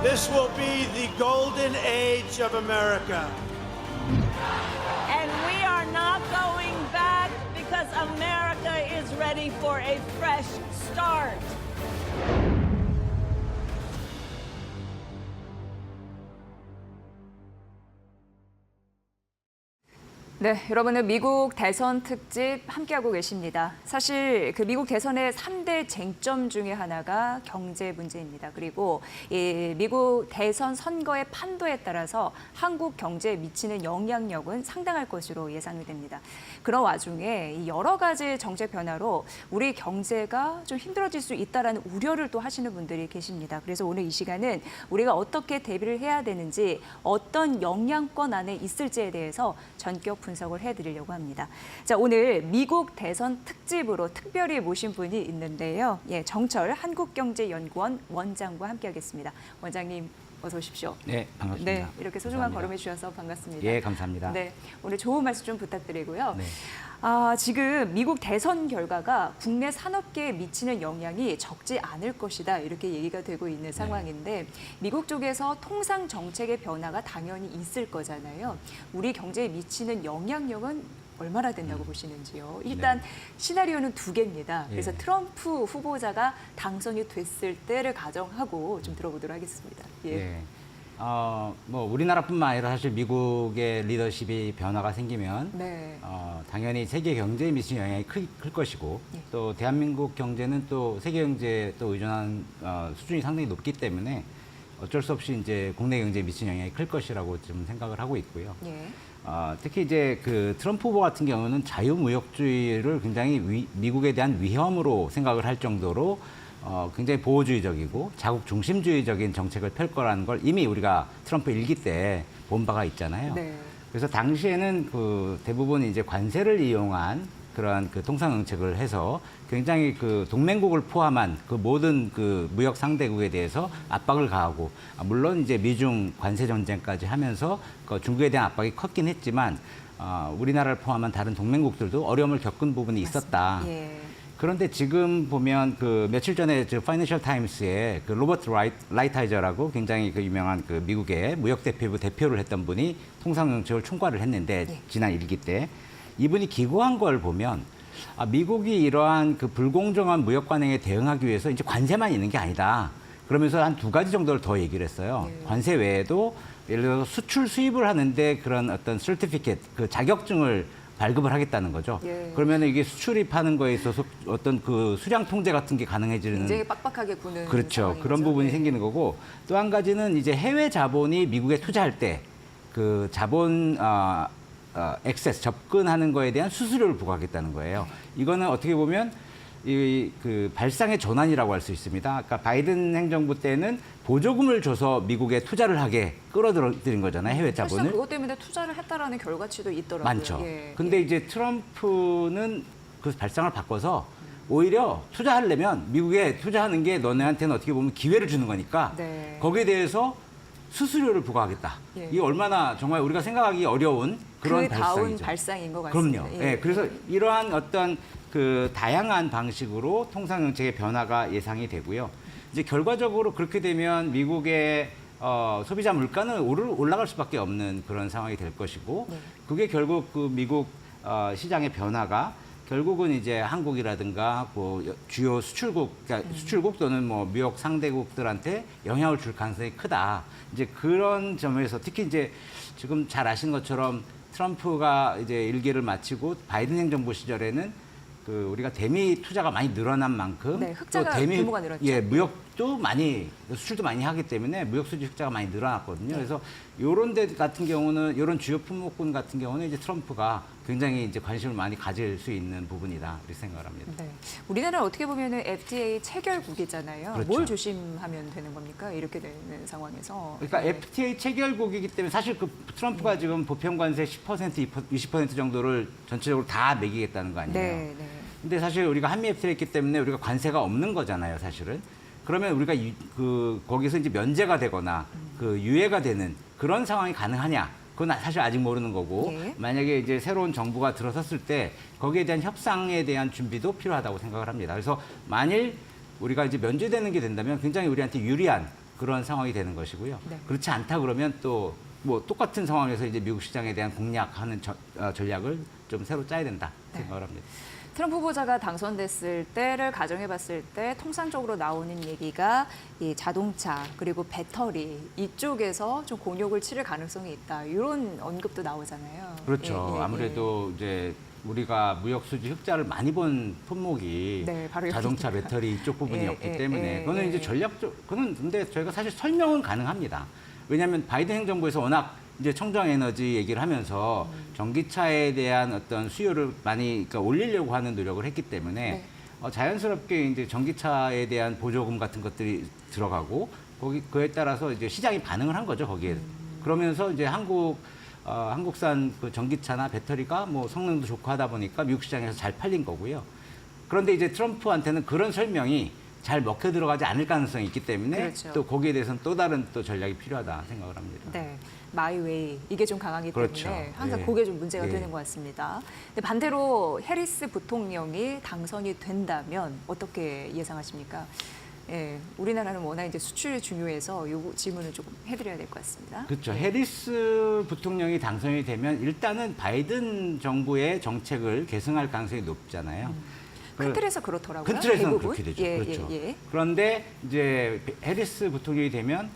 This will be the golden age of America. And we are not going back because America is ready for a fresh start. 네, 여러분은 미국 대선 특집 함께하고 계십니다. 사실 그 미국 대선의 3대 쟁점 중에 하나가 경제 문제입니다. 그리고 이 미국 대선 선거의 판도에 따라서 한국 경제에 미치는 영향력은 상당할 것으로 예상이 됩니다. 그런 와중에 이 여러 가지 정책 변화로 우리 경제가 좀 힘들어질 수 있다라는 우려를 또 하시는 분들이 계십니다. 그래서 오늘 이 시간은 우리가 어떻게 대비를 해야 되는지, 어떤 영향권 안에 있을지에 대해서 전격 분석을 해드리려고 합니다. 자, 오늘 미국 대선 특집으로 특별히 모신 분이 있는데요. 예, 정철 한국경제연구원 원장과 함께하겠습니다. 원장님, 어서 오십시오. 네, 반갑습니다. 네, 이렇게 소중한 감사합니다. 걸음해 주셔서 반갑습니다. 예, 감사합니다. 네, 오늘 좋은 말씀 좀 부탁드리고요. 네. 지금 미국 대선 결과가 국내 산업계에 미치는 영향이 적지 않을 것이다, 이렇게 얘기가 되고 있는 상황인데, 미국 쪽에서 통상 정책의 변화가 당연히 있을 거잖아요. 우리 경제에 미치는 영향력은 얼마나 된다고 보시는지요? 일단 시나리오는 두 개입니다. 그래서 예. 트럼프 후보자가 당선이 됐을 때를 가정하고 좀 들어보도록 하겠습니다. 예. 예. 뭐 우리나라뿐만 아니라 사실 미국의 리더십이 변화가 생기면 네. 당연히 세계 경제에 미치는 영향이 클 것이고, 예. 또 대한민국 경제는 또 세계 경제에 또 의존한 수준이 상당히 높기 때문에 어쩔 수 없이 이제 국내 경제에 미치는 영향이 클 것이라고 좀 생각을 하고 있고요. 예. 특히 이제 그 트럼프 후보 같은 경우는 자유무역주의를 굉장히 미국에 대한 위험으로 생각을 할 정도로 굉장히 보호주의적이고 자국 중심주의적인 정책을 펼 거라는 걸 이미 우리가 트럼프 일기 때 본 바가 있잖아요. 네. 그래서 당시에는 그 대부분 이제 관세를 이용한 그러한 그 통상 정책을 해서 굉장히 그 동맹국을 포함한 그 모든 그 무역 상대국에 대해서 압박을 가하고, 물론 이제 미중 관세 전쟁까지 하면서 그 중국에 대한 압박이 컸긴 했지만 우리나라를 포함한 다른 동맹국들도 어려움을 겪은 부분이 있었다. 예. 그런데 지금 보면 그 며칠 전에 저 파이낸셜 타임스에 그 로버트 라이타이저라고 굉장히 그 유명한 그 미국의 무역 대표부 대표를 했던 분이 통상 정책을 총괄을 했는데, 예. 지난 일기 때 이분이 기고한 걸 보면 미국이 이러한 그 불공정한 무역 관행에 대응하기 위해서 이제 관세만 있는 게 아니다. 그러면서 한 두 가지 정도를 더 얘기를 했어요. 예. 관세 외에도 예를 들어서 수출 수입을 하는데 그런 어떤 서티피켓, 그 자격증을 발급을 하겠다는 거죠. 예. 그러면 이게 수출입하는 거에 있어서 어떤 그 수량 통제 같은 게 가능해지는, 굉장히 빡빡하게 구는 그렇죠. 상황인 그런 거죠. 부분이 예. 생기는 거고, 또 한 가지는 이제 해외 자본이 미국에 투자할 때 그 자본 액세스 접근하는 거에 대한 수수료를 부과하겠다는 거예요. 이거는 어떻게 보면 이 그 발상의 전환이라고 할 수 있습니다. 그러니까 바이든 행정부 때는 보조금을 줘서 미국에 투자를 하게 끌어들인 거잖아요, 해외 사실상 자본을. 그것 때문에 투자를 했다라는 결과치도 있더라고요. 많죠. 예. 근데 이제 트럼프는 그 발상을 바꿔서 오히려 투자하려면 미국에 투자하는 게 너네한테는 어떻게 보면 기회를 주는 거니까 네. 거기에 대해서 수수료를 부과하겠다. 예. 이게 얼마나 정말 우리가 생각하기 어려운 그런 그 다운 발상이죠. 발상인 것 같습니다. 그럼요. 예, 그래서 이러한 어떤 그 다양한 방식으로 통상 정책의 변화가 예상이 되고요. 이제 결과적으로 그렇게 되면 미국의 소비자 물가는 올라갈 수밖에 없는 그런 상황이 될 것이고, 네. 그게 결국 그 미국 시장의 변화가 결국은 이제 한국이라든가 그 주요 수출국, 그러니까 수출국 또는 뭐 무역 상대국들한테 영향을 줄 가능성이 크다. 이제 그런 점에서 특히 이제 지금 잘 아시는 것처럼 트럼프가 이제 일기를 마치고 바이든 행정부 시절에는 그 우리가 대미 투자가 많이 늘어난 만큼, 네, 흑자가 규모가 늘었죠. 예, 무역도 많이, 수출도 많이 하기 때문에 무역 수지 흑자가 많이 늘어났거든요. 네. 그래서 요런 데 같은 경우는, 이런 주요 품목군 같은 경우는 이제 트럼프가 굉장히 이제 관심을 많이 가질 수 있는 부분이다, 이렇게 생각을 합니다. 네. 우리나라는 어떻게 보면은 FTA 체결국이잖아요. 그렇죠. 뭘 조심하면 되는 겁니까? 이렇게 되는 상황에서. 그러니까 네. FTA 체결국이기 때문에 사실 그 트럼프가 지금 보편 관세 10%, 20% 정도를 전체적으로 다 매기겠다는 거 아니에요. 네, 네. 근데 사실 우리가 한미 FTA에 있기 때문에 우리가 관세가 없는 거잖아요, 사실은. 그러면 우리가 거기서 이제 면제가 되거나 그 유예가 되는 그런 상황이 가능하냐? 그건 사실 아직 모르는 거고, 예. 만약에 이제 새로운 정부가 들어섰을 때 거기에 대한 협상에 대한 준비도 필요하다고 생각을 합니다. 그래서 만일 우리가 이제 면제되는 게 된다면 굉장히 우리한테 유리한 그런 상황이 되는 것이고요. 네. 그렇지 않다 그러면 또 뭐 똑같은 상황에서 이제 미국 시장에 대한 공략하는 전략을 좀 새로 짜야 된다 생각을 합니다. 트럼프 후보자가 당선됐을 때를 가정해봤을 때 통상적으로 나오는 얘기가 이 자동차 그리고 배터리 이쪽에서 좀 곤욕을 치를 가능성이 있다 이런 언급도 나오잖아요. 그렇죠. 예, 예, 아무래도 이제 우리가 무역 수지 흑자를 많이 본 품목이 네, 바로 자동차 여기니까. 배터리 이쪽 부분이었기 예, 예, 때문에 예, 그거는 예. 이제 전략적 그거는 근데 저희가 사실 설명은 가능합니다. 왜냐하면 바이든 행정부에서 워낙 이제 청정 에너지 얘기를 하면서 전기차에 대한 어떤 수요를 많이 그러니까 올리려고 하는 노력을 했기 때문에 네. 자연스럽게 이제 전기차에 대한 보조금 같은 것들이 들어가고 그에 따라서 이제 시장이 반응을 한 거죠 거기에. 그러면서 이제 한국산 그 전기차나 배터리가 뭐 성능도 좋고 하다 보니까 미국 시장에서 잘 팔린 거고요. 그런데 이제 트럼프한테는 그런 설명이 잘 먹혀 들어가지 않을 가능성이 있기 때문에 그렇죠. 또 거기에 대해서는 또 다른 또 전략이 필요하다 생각을 합니다. 네, 마이웨이 이게 좀 강하기 그렇죠. 때문에 항상 예. 그게 좀 문제가 예. 되는 것 같습니다. 근데 반대로 해리스 부통령이 당선이 된다면 어떻게 예상하십니까? 예, 우리나라는 워낙 이제 수출이 중요해서 요 질문을 조금 해드려야 될 것 같습니다. 그렇죠. 예. 해리스 부통령이 당선이 되면 일단은 바이든 정부의 정책을 계승할 가능성이 높잖아요. 큰 틀에서 그렇더라고요. 큰 틀에서는 대부분. 그렇게 되죠. 예, 그렇죠. 예, 예. 그런데 이제 해리스 부통령이 되면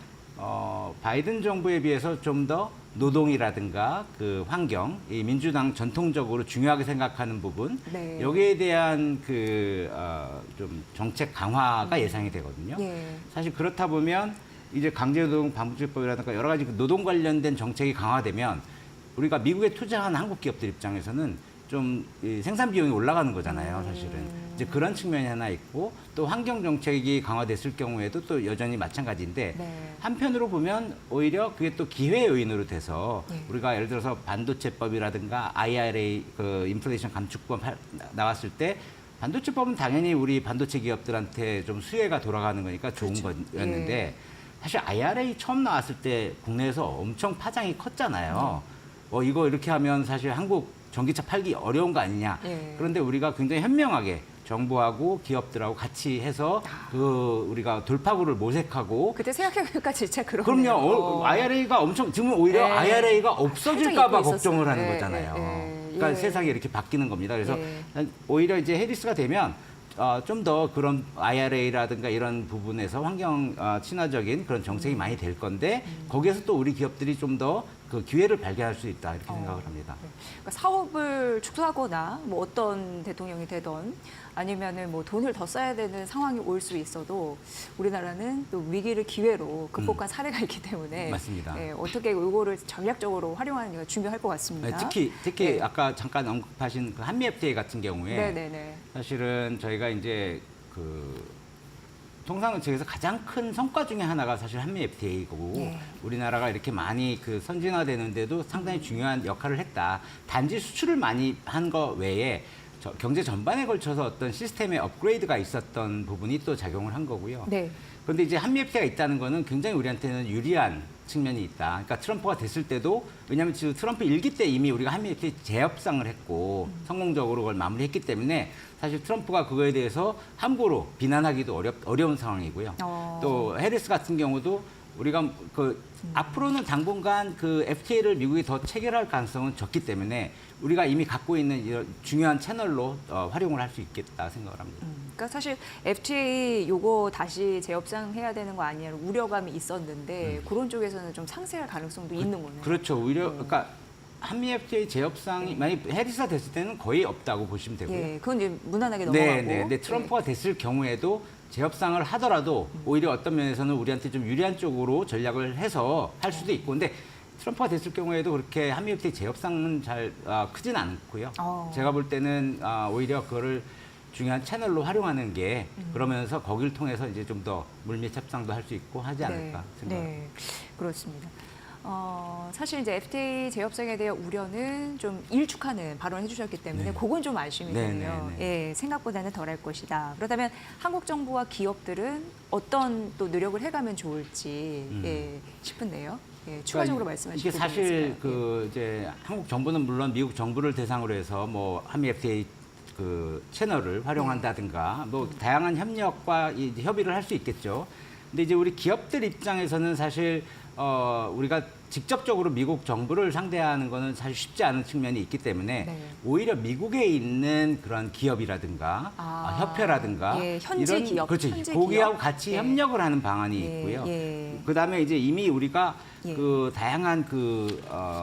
바이든 정부에 비해서 좀 더 노동이라든가 그 환경, 이 민주당 전통적으로 중요하게 생각하는 부분 네. 여기에 대한 그 좀 정책 강화가 예상이 되거든요. 예. 사실 그렇다 보면 이제 강제노동 방지법이라든가 여러 가지 그 노동 관련된 정책이 강화되면 우리가 미국에 투자한 한국 기업들 입장에서는 좀 이 생산 비용이 올라가는 거잖아요, 사실은. 이제 그런 측면이 하나 있고 또 환경 정책이 강화됐을 경우에도 또 여전히 마찬가지인데 네. 한편으로 보면 오히려 그게 또 기회 요인으로 돼서 네. 우리가 예를 들어서 반도체법이라든가 IRA 그 인플레이션 감축법 나왔을 때 반도체법은 당연히 우리 반도체 기업들한테 좀 수혜가 돌아가는 거니까 좋은 그렇죠. 거였는데 예. 사실 IRA 처음 나왔을 때 국내에서 엄청 파장이 컸잖아요. 이거 이렇게 하면 사실 한국 전기차 팔기 어려운 거 아니냐. 예. 그런데 우리가 굉장히 현명하게 정부하고 기업들하고 같이 해서 그 우리가 돌파구를 모색하고 그때 생각해보니까 진짜 그러네요. 그럼요. IRA가 엄청 지금 오히려 네. IRA가 살짝 없어질까 봐 잊고 걱정을 있었어요. 하는 예, 거잖아요. 예, 예. 그러니까 예. 세상이 이렇게 바뀌는 겁니다. 그래서 예. 오히려 이제 해리스가 되면 좀 더 그런 IRA라든가 이런 부분에서 환경 친화적인 그런 정책이 많이 될 건데 거기에서 또 우리 기업들이 좀 더 그 기회를 발견할 수 있다 이렇게 생각을 합니다. 그러니까 사업을 축소하거나 뭐 어떤 대통령이 되던 아니면은 뭐 돈을 더 써야 되는 상황이 올 수 있어도 우리나라는 또 위기를 기회로 극복한 사례가 있기 때문에 맞습니다. 예, 어떻게 이거를 전략적으로 활용하는 게 중요할 것 같습니다. 특히 네. 아까 잠깐 언급하신 그 한미 FTA 같은 경우에 네네네. 사실은 저희가 이제 그 통상정책에서 가장 큰 성과 중에 하나가 사실 한미 FTA고 예. 우리나라가 이렇게 많이 그 선진화되는데도 상당히 중요한 역할을 했다. 단지 수출을 많이 한 거 외에 경제 전반에 걸쳐서 어떤 시스템의 업그레이드가 있었던 부분이 또 작용을 한 거고요. 네. 그런데 이제 한미 FTA가 있다는 거는 굉장히 우리한테는 유리한 측면이 있다. 그러니까 트럼프가 됐을 때도 왜냐하면 지금 트럼프 일기 때 이미 우리가 한미 FTA 재협상을 했고 성공적으로 그걸 마무리했기 때문에 사실 트럼프가 그거에 대해서 함부로 비난하기도 어려운 상황이고요. 또 해리스 같은 경우도 우리가 그 앞으로는 당분간 그 FTA를 미국이 더 체결할 가능성은 적기 때문에 우리가 이미 갖고 있는 이런 중요한 채널로 활용을 할 수 있겠다 생각을 합니다. 그러니까 사실 FTA 요거 다시 재협상해야 되는 거 아니냐는 우려감이 있었는데 그런 쪽에서는 좀 상쇄할 가능성도 있는 거네요. 그렇죠. 오히려 그러니까 한미 FTA 재협상이 만약 해리스가 됐을 때는 거의 없다고 보시면 되고요. 예, 그건 이제 무난하게 넘어가고. 네, 네. 근데 트럼프가 됐을 경우에도 재협상을 하더라도 오히려 어떤 면에서는 우리한테 좀 유리한 쪽으로 전략을 해서 할 수도 있고, 근데 트럼프가 됐을 경우에도 그렇게 한미 FTA 재협상은 잘 크진 않고요. 제가 볼 때는 오히려 그거를 중요한 채널로 활용하는 게 그러면서 거기를 통해서 이제 좀 더 물밑 협상도 할 수 있고 하지 않을까 생각합니다. 네, 그렇습니다. 사실 이제 FTA 재협상에 대한 우려는 좀 일축하는 발언을 해주셨기 때문에 그건 좀 안심이거든요. 예, 생각보다는 덜할 것이다. 그렇다면 한국 정부와 기업들은 어떤 또 노력을 해가면 좋을지 예, 싶은데요. 예, 추가적으로 말씀하시고 이게 사실 그 이제 한국 정부는 물론 미국 정부를 대상으로 해서 뭐 한미 FTA 그 채널을 활용한다든가 뭐 다양한 협력과 협의를 할 수 있겠죠. 근데 이제 우리 기업들 입장에서는 사실 우리가 직접적으로 미국 정부를 상대하는 거는 사실 쉽지 않은 측면이 있기 때문에 네. 오히려 미국에 있는 그런 기업이라든가 협회라든가 예, 현지 기업, 그렇지, 현지 거기하고 기업. 같이 예. 협력을 하는 방안이 예, 있고요. 예. 그다음에 이제 이미 우리가 예. 그 다양한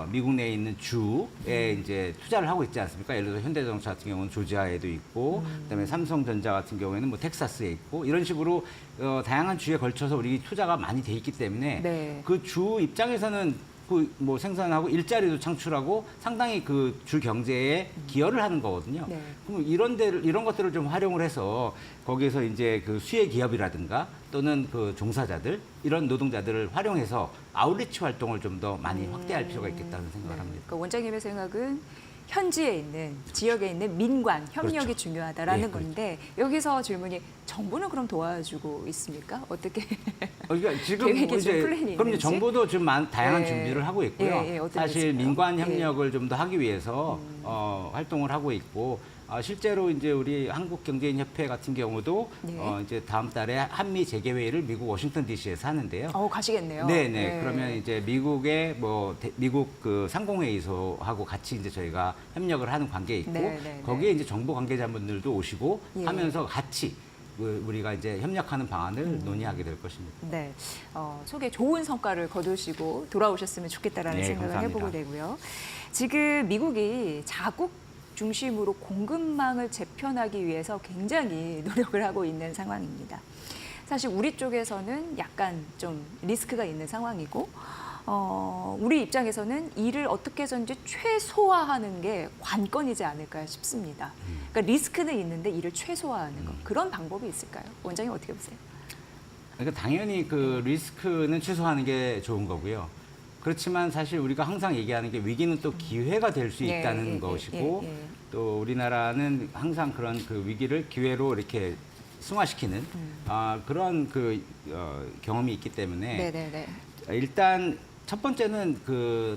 미국 내에 있는 주에 이제 투자를 하고 있지 않습니까? 예를 들어서 현대자동차 같은 경우는 조지아에도 있고, 그다음에 삼성전자 같은 경우에는 뭐 텍사스에 있고 이런 식으로 다양한 주에 걸쳐서 우리 투자가 많이 돼 있기 때문에 네. 그 주 입장에서는 그 뭐 생산하고 일자리도 창출하고 상당히 그 주 경제에 기여를 하는 거거든요. 네. 그럼 이런 것들을 좀 활용을 해서 거기에서 이제 그 수혜 기업이라든가 또는 그 종사자들 이런 노동자들을 활용해서 아웃리치 활동을 좀 더 많이 확대할 필요가 있겠다는 생각을 합니다. 그러니까 원장님의 생각은 현지에 있는 지역에 있는 민관 협력이 그렇죠. 중요하다라는 예, 그렇죠. 건데 여기서 질문이 정부는 그럼 도와주고 있습니까? 어떻게? 그러니까 지금 계획이 좀 이제 플랜이 그럼 이제 있는지? 정부도 좀 다양한 예. 준비를 하고 있고요. 예, 예, 어떤 게 사실 있을까요? 민관 예. 협력을 좀 더 하기 위해서 활동을 하고 있고 실제로 이제 우리 한국경제인협회 같은 경우도 예. 이제 다음 달에 한미 재개회의를 미국 워싱턴 D.C.에서 하는데요. 가시겠네요. 네네. 그러면 이제 미국의 미국 그 상공회의소하고 같이 이제 저희가 협력을 하는 관계에 있고 네, 네, 거기에 이제 정부 관계자분들도 오시고 예. 하면서 같이 우리가 이제 협력하는 방안을 논의하게 될 것입니다. 네, 속에 좋은 성과를 거두시고 돌아오셨으면 좋겠다라는 네, 생각을 감사합니다. 해보게 되고요. 지금 미국이 자국 중심으로 공급망을 재편하기 위해서 굉장히 노력을 하고 있는 상황입니다. 사실 우리 쪽에서는 약간 좀 리스크가 있는 상황이고 우리 입장에서는 이를 어떻게든지 최소화하는 게 관건이지 않을까 싶습니다. 그러니까 리스크는 있는데 이를 최소화하는 것 그런 방법이 있을까요? 원장님 어떻게 보세요? 그러니까 당연히 그 리스크는 최소화하는 게 좋은 거고요. 그렇지만 사실 우리가 항상 얘기하는 게 위기는 또 기회가 될 수 예, 있다는 예, 것이고 예, 예. 또 우리나라는 항상 그런 그 위기를 기회로 이렇게 승화시키는 그런 경험이 있기 때문에 네네네. 일단 첫 번째는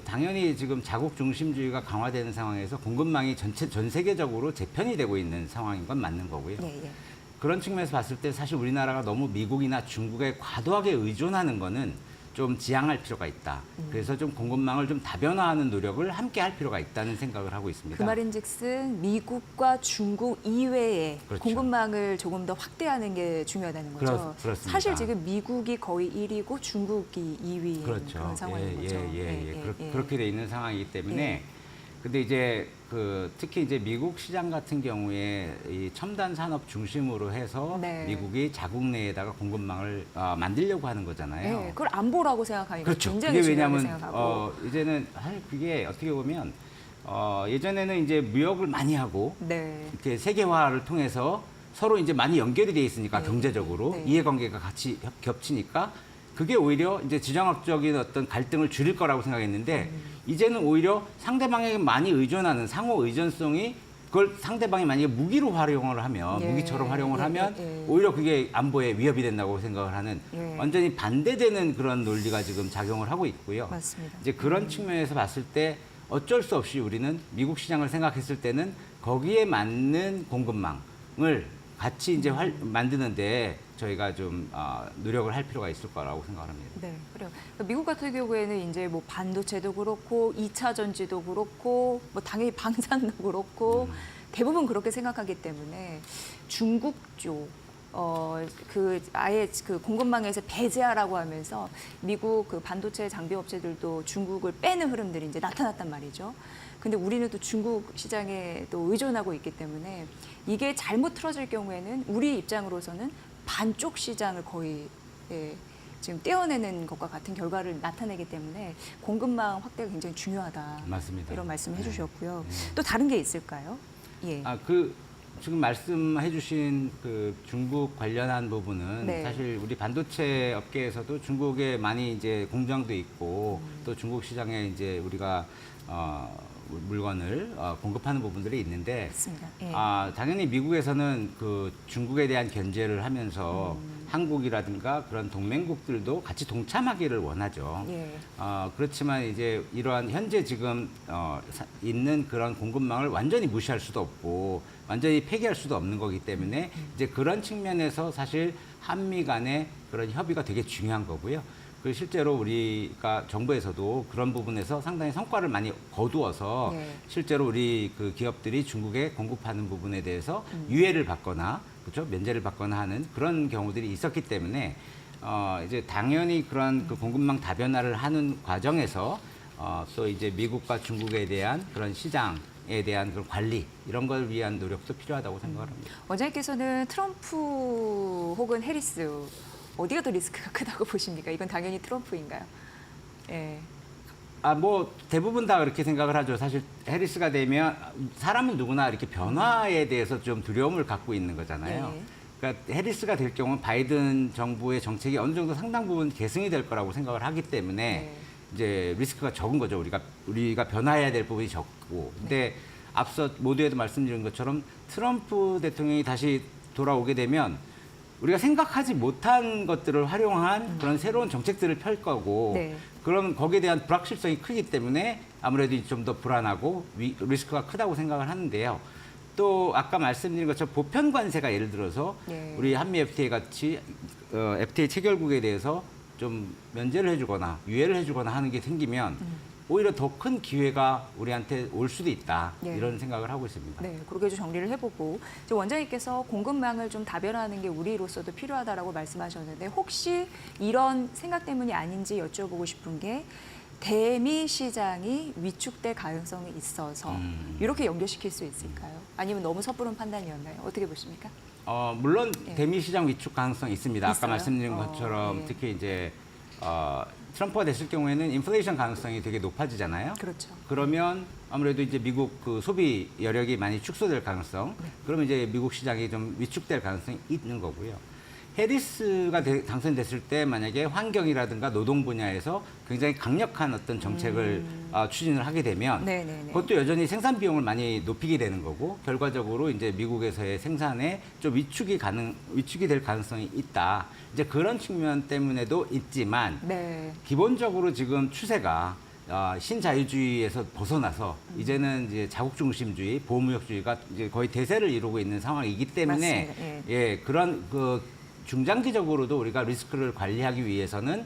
당연히 지금 자국 중심주의가 강화되는 상황에서 공급망이 전 세계적으로 재편이 되고 있는 상황인 건 맞는 거고요. 예, 예. 그런 측면에서 봤을 때 사실 우리나라가 너무 미국이나 중국에 과도하게 의존하는 거는 좀 지양할 필요가 있다. 그래서 좀 공급망을 좀 다변화하는 노력을 함께 할 필요가 있다는 생각을 하고 있습니다. 그 말인즉슨 미국과 중국 이외에 그렇죠. 공급망을 조금 더 확대하는 게 중요하다는 거죠. 그렇습니다. 사실 지금 미국이 거의 1위고 중국이 2위인 그렇죠. 그런 상황인 거죠. 그렇게 돼 있는 상황이기 때문에 근데 이제 특히 이제 미국 시장 같은 경우에 이 첨단 산업 중심으로 해서 네. 미국이 자국 내에다가 공급망을 만들려고 하는 거잖아요. 네, 그걸 안보라고 생각하니까 그렇죠. 굉장히 그게 중요하게 왜냐하면 생각하고. 이제는 사실 그게 어떻게 보면 예전에는 이제 무역을 많이 하고 네. 이렇게 세계화를 통해서 서로 이제 많이 연결이 돼 있으니까 네. 경제적으로 네. 이해관계가 같이 겹치니까 그게 오히려 이제 지정학적인 어떤 갈등을 줄일 거라고 생각했는데 이제는 오히려 상대방에게 많이 의존하는 상호 의존성이 그걸 상대방이 만약에 무기로 활용을 하면 예. 무기처럼 활용을 예, 하면 예, 예. 오히려 그게 안보에 위협이 된다고 생각을 하는 예. 완전히 반대되는 그런 논리가 지금 작용을 하고 있고요. 맞습니다. 이제 그런 측면에서 봤을 때 어쩔 수 없이 우리는 미국 시장을 생각했을 때는 거기에 맞는 공급망을 같이 이제 만드는데 저희가 좀 노력을 할 필요가 있을 거라고 생각합니다. 네, 그래요. 그러니까 미국 같은 경우에는 이제 뭐 반도체도 그렇고 2차 전지도 그렇고 뭐 당연히 방산도 그렇고 대부분 그렇게 생각하기 때문에 중국 쪽 아예 그 공급망에서 배제하라고 하면서 미국 그 반도체 장비 업체들도 중국을 빼는 흐름들이 이제 나타났단 말이죠. 근데 우리는 또 중국 시장에 또 의존하고 있기 때문에 이게 잘못 틀어질 경우에는 우리 입장으로서는 반쪽 시장을 거의 지금 떼어내는 것과 같은 결과를 나타내기 때문에 공급망 확대가 굉장히 중요하다. 맞습니다. 이런 말씀을 네. 해주셨고요. 네. 또 다른 게 있을까요? 예. 지금 말씀해주신 그 중국 관련한 부분은 네. 사실 우리 반도체 업계에서도 중국에 많이 이제 공장도 있고 또 중국 시장에 이제 우리가 물건을 공급하는 부분들이 있는데 맞습니다. 예. 당연히 미국에서는 그 중국에 대한 견제를 하면서 한국이라든가 그런 동맹국들도 같이 동참하기를 원하죠. 예. 그렇지만 이제 이러한 현재 지금 있는 그런 공급망을 완전히 무시할 수도 없고 완전히 폐기할 수도 없는 거기 때문에 이제 그런 측면에서 사실 한미 간의 그런 협의가 되게 중요한 거고요. 그리고 실제로 우리가 정부에서도 그런 부분에서 상당히 성과를 많이 거두어서 네. 실제로 우리 그 기업들이 중국에 공급하는 부분에 대해서 유예를 받거나 그렇죠? 면제를 받거나 하는 그런 경우들이 있었기 때문에 이제 당연히 그런 그 공급망 다변화를 하는 과정에서 또 이제 미국과 중국에 대한 그런 시장에 대한 그런 관리 이런 걸 위한 노력도 필요하다고 생각을 합니다. 원장님께서는 트럼프 혹은 해리스 어디가 더 리스크가 크다고 보십니까? 이건 당연히 트럼프인가요? 예. 뭐 대부분 다 그렇게 생각을 하죠. 사실 해리스가 되면 사람은 누구나 이렇게 변화에 대해서 좀 두려움을 갖고 있는 거잖아요. 네. 그러니까 해리스가 될 경우는 바이든 정부의 정책이 어느 정도 상당 부분 계승이 될 거라고 생각을 하기 때문에 네. 이제 리스크가 적은 거죠. 우리가 변화해야 될 부분이 적고. 근데 앞서 모두에도 말씀드린 것처럼 트럼프 대통령이 다시 돌아오게 되면 우리가 생각하지 못한 것들을 활용한 그런 새로운 정책들을 펼 거고 네. 그럼 거기에 대한 불확실성이 크기 때문에 아무래도 좀 더 불안하고 리스크가 크다고 생각을 하는데요. 또 아까 말씀드린 것처럼 보편 관세가 예를 들어서 네. 우리 한미 FTA 같이 FTA 체결국에 대해서 좀 면제를 해주거나 유예를 해주거나 하는 게 생기면 오히려 더 큰 기회가 우리한테 올 수도 있다 네. 이런 생각을 하고 있습니다. 네, 그렇게 좀 정리를 해보고 지금 원장님께서 공급망을 좀 다변화하는 게 우리로서도 필요하다라고 말씀하셨는데 혹시 이런 생각 때문이 아닌지 여쭤보고 싶은 게 대미 시장이 위축될 가능성이 있어서 이렇게 연결시킬 수 있을까요? 아니면 너무 섣부른 판단이었나요? 어떻게 보십니까? 물론 네. 대미 시장 위축 가능성이 있습니다. 있어요? 아까 말씀드린 것처럼 네. 특히 이제 트럼프가 됐을 경우에는 인플레이션 가능성이 되게 높아지잖아요. 그렇죠. 그러면 아무래도 이제 미국 그 소비 여력이 많이 축소될 가능성, 그러면 이제 미국 시장이 좀 위축될 가능성이 있는 거고요. 해리스가 당선됐을 때 만약에 환경이라든가 노동 분야에서 굉장히 강력한 어떤 정책을 추진을 하게 되면 네네네. 그것도 여전히 생산 비용을 많이 높이게 되는 거고 결과적으로 이제 미국에서의 생산에 좀 위축이 될 가능성이 있다. 이제 그런 측면 때문에도 있지만 네. 기본적으로 지금 추세가 신자유주의에서 벗어나서 이제는 이제 자국 중심주의, 보호무역주의가 이제 거의 대세를 이루고 있는 상황이기 때문에 맞습니다. 예. 예, 그런 그 중장기적으로도 우리가 리스크를 관리하기 위해서는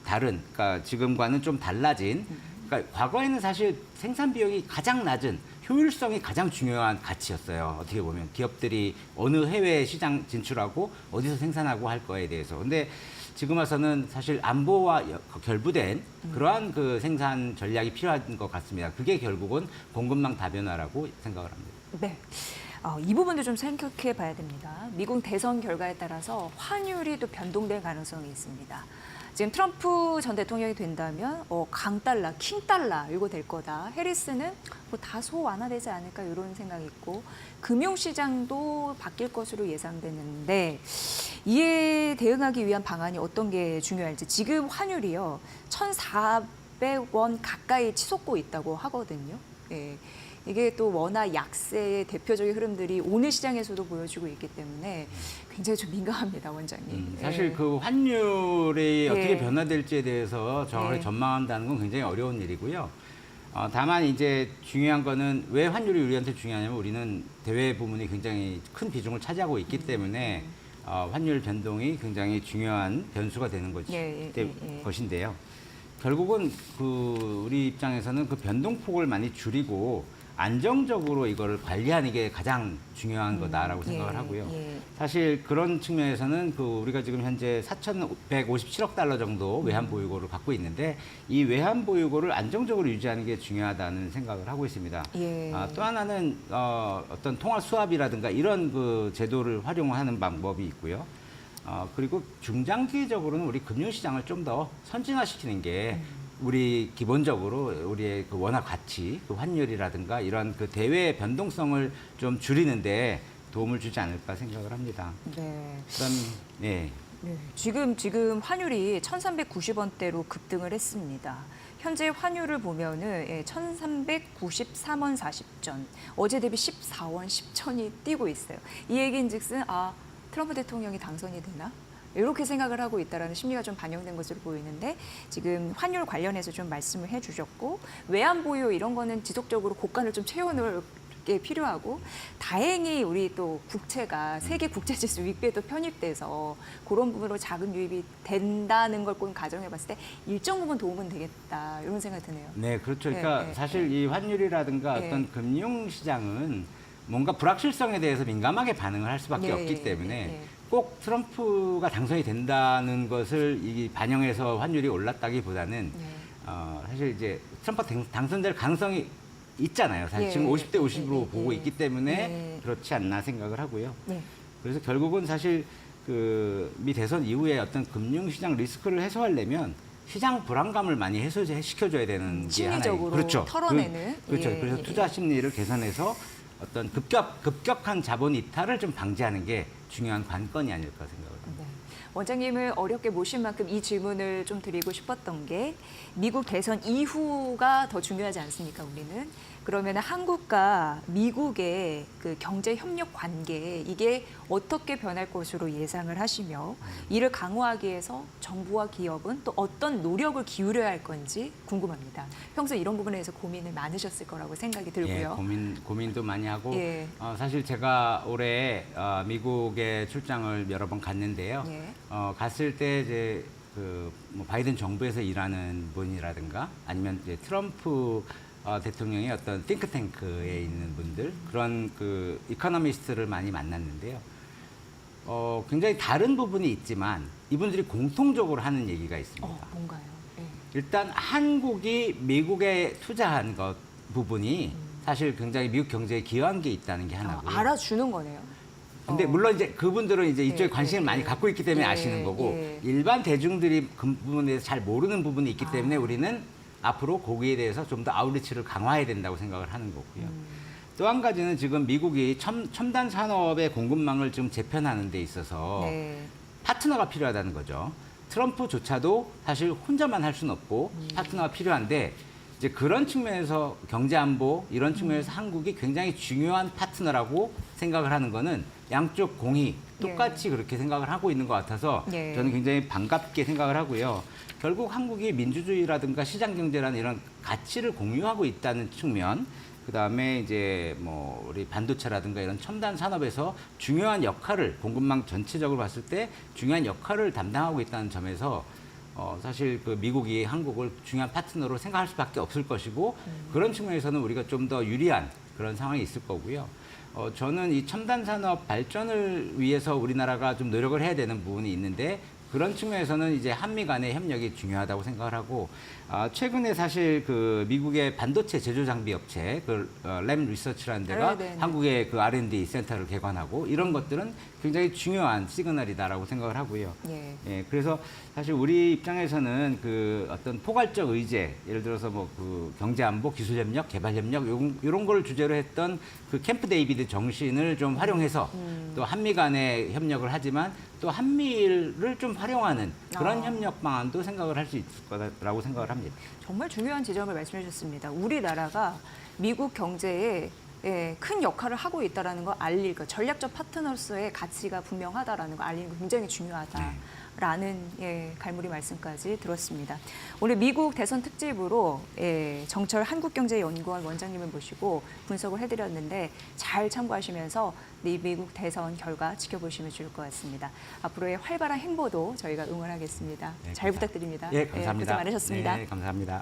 그러니까 지금과는 좀 달라진 그러니까 과거에는 사실 생산 비용이 가장 낮은 효율성이 가장 중요한 가치였어요. 어떻게 보면 기업들이 어느 해외 시장 진출하고 어디서 생산하고 할 거에 대해서. 근데 지금 와서는 사실 안보와 결부된 그러한 그 생산 전략이 필요한 것 같습니다. 그게 결국은 공급망 다변화라고 생각을 합니다. 네. 이 부분도 좀 생각해 봐야 됩니다. 미국 대선 결과에 따라서 환율이 또 변동될 가능성이 있습니다. 지금 트럼프 전 대통령이 된다면 강달러, 킹달러 이거 될 거다. 해리스는 뭐 다소 완화되지 않을까 이런 생각이 있고 금융시장도 바뀔 것으로 예상되는데 이에 대응하기 위한 방안이 어떤 게 중요할지 지금 환율이요 1,400원 가까이 치솟고 있다고 하거든요. 예. 이게 또 워낙 약세의 대표적인 흐름들이 오늘 시장에서도 보여주고 있기 때문에 굉장히 좀 민감합니다, 원장님. 사실 예. 그 환율이 어떻게 예. 변화될지에 대해서 정확하게 예. 전망한다는 건 굉장히 어려운 일이고요. 다만 이제 중요한 거는 왜 환율이 우리한테 중요하냐면 우리는 대외 부문이 굉장히 큰 비중을 차지하고 있기 때문에 환율 변동이 굉장히 중요한 변수가 되는 것인데요. 결국은 그 우리 입장에서는 그 변동폭을 많이 줄이고 안정적으로 이거를 관리하는 게 가장 중요한 거다라고 생각을 하고요. 사실 그런 측면에서는 그 우리가 지금 현재 4,157억 달러 정도 외환 보유고를 갖고 있는데 이 외환 보유고를 안정적으로 유지하는 게 중요하다는 생각을 하고 있습니다. 또 하나는 어떤 통화 수합이라든가 이런 그 제도를 활용하는 방법이 있고요. 그리고 중장기적으로는 우리 금융시장을 좀 더 선진화시키는 게 우리 기본적으로 우리의 그 원화 가치, 그 환율이라든가 이런 그 대외 변동성을 좀 줄이는데 도움을 주지 않을까 생각을 합니다. 네. 그다음, 네. 네. 지금 환율이 1,390원대로 급등을 했습니다. 현재 환율을 보면은 1,393원 40전, 어제 대비 14원 10천이 뛰고 있어요. 이 얘기인즉슨 트럼프 대통령이 당선이 되나? 이렇게 생각을 하고 있다는 심리가 좀 반영된 것으로 보이는데 지금 환율 관련해서 좀 말씀을 해주셨고 외환 보유 이런 거는 지속적으로 고간을 좀 채워놓을 게 필요하고 다행히 우리 또 국채가 세계 국채지수 윗배도 편입돼서 그런 부분으로 자금 유입이 된다는 걸 꼭 가정해봤을 때 일정 부분 도움은 되겠다 이런 생각이 드네요. 네, 그렇죠. 그러니까 사실 이 환율이라든가 어떤 금융시장은 뭔가 불확실성에 대해서 민감하게 반응을 할 수밖에 없기 때문에 꼭 트럼프가 당선이 된다는 것을 반영해서 환율이 올랐다기보다는 사실 이제 트럼프 당선될 가능성이 있잖아요. 사실 지금 50대 50으로 보고 있기 때문에 그렇지 않나 생각을 하고요. 그래서 결국은 사실 그 미 대선 이후에 어떤 금융시장 리스크를 해소하려면 시장 불안감을 많이 해소시켜줘야 되는 게 하나의 심리적으로 그렇죠. 털어내는. 그렇죠. 그래서 투자 심리를 개선해서 어떤 급격한 자본 이탈을 좀 방지하는 게 중요한 관건이 아닐까 생각을 합니다. 원장님을 어렵게 모신 만큼 이 질문을 좀 드리고 싶었던 게 미국 대선 이후가 더 중요하지 않습니까, 우리는? 그러면 한국과 미국의 그 경제 협력 관계 이게 어떻게 변할 것으로 예상을 하시며 이를 강화하기 위해서 정부와 기업은 또 어떤 노력을 기울여야 할 건지 궁금합니다. 평소 이런 부분에 대해서 고민을 많으셨을 거라고 생각이 들고요. 고민도 많이 하고 예. 사실 제가 올해 미국에 출장을 여러 번 갔는데요. 갔을 때 이제 뭐 바이든 정부에서 일하는 분이라든가 아니면 이제 트럼프 대통령의 어떤 띵크탱크에 있는 분들 그런 그 이코노미스트를 많이 만났는데요. 굉장히 다른 부분이 있지만 이분들이 공통적으로 하는 얘기가 있습니다. 뭔가요? 일단 한국이 미국에 투자한 것 부분이 사실 굉장히 미국 경제에 기여한 게 있다는 게 하나고요. 알아주는 거네요. 근데 물론 이제 그분들은 이제 이쪽에 관심을 많이 갖고 있기 때문에 아시는 거고 일반 대중들이 그 부분에 대해서 잘 모르는 부분이 있기 때문에 우리는 앞으로 거기에 대해서 좀 더 아웃리치를 강화해야 된다고 생각을 하는 거고요. 또 한 가지는 지금 미국이 첨단 산업의 공급망을 좀 재편하는 데 있어서 파트너가 필요하다는 거죠. 트럼프조차도 사실 혼자만 할 수는 없고 파트너가 필요한데 이제 그런 측면에서 경제 안보 이런 측면에서 한국이 굉장히 중요한 파트너라고 생각을 하는 거는 양쪽 공이 똑같이 그렇게 생각을 하고 있는 것 같아서 저는 굉장히 반갑게 생각을 하고요. 결국 한국이 민주주의라든가 시장 경제라는 이런 가치를 공유하고 있다는 측면, 그다음에 이제 뭐 우리 반도체라든가 이런 첨단 산업에서 중요한 역할을 공급망 전체적으로 봤을 때 중요한 역할을 담당하고 있다는 점에서 사실 그 미국이 한국을 중요한 파트너로 생각할 수밖에 없을 것이고 그런 측면에서는 우리가 좀 더 유리한 그런 상황이 있을 거고요. 저는 이 첨단 산업 발전을 위해서 우리나라가 좀 노력을 해야 되는 부분이 있는데 그런 측면에서는 이제 한미 간의 협력이 중요하다고 생각을 하고 최근에 사실 그 미국의 반도체 제조 장비 업체 램 리서치라는 데가 한국의 그 R&D 센터를 개관하고 이런 것들은 굉장히 중요한 시그널이다라고 생각을 하고요. 그래서 사실 우리 입장에서는 그 어떤 포괄적 의제, 예를 들어서 뭐 그 경제 안보, 기술 협력, 개발 협력 이런 걸 주제로 했던 그 캠프 데이비드 정신을 좀 활용해서 또 한미 간의 협력을 하지만 또 한미를 좀 활용하는 그런 협력 방안도 생각을 할 수 있을 거라고 생각을 합니다. 정말 중요한 지점을 말씀해 주셨습니다. 우리나라가 미국 경제에 큰 역할을 하고 있다는 걸 알릴 것, 전략적 파트너로서의 가치가 분명하다라는 걸 알리는 거 굉장히 중요하다라는 갈무리 말씀까지 들었습니다. 오늘 미국 대선 특집으로 정철 한국경제연구원 원장님을 모시고 분석을 해드렸는데 잘 참고하시면서 미국 대선 결과 지켜보시면 좋을 것 같습니다. 앞으로의 활발한 행보도 저희가 응원하겠습니다. 잘 부탁드립니다. 감사합니다. 고생 많으셨습니다. 감사합니다.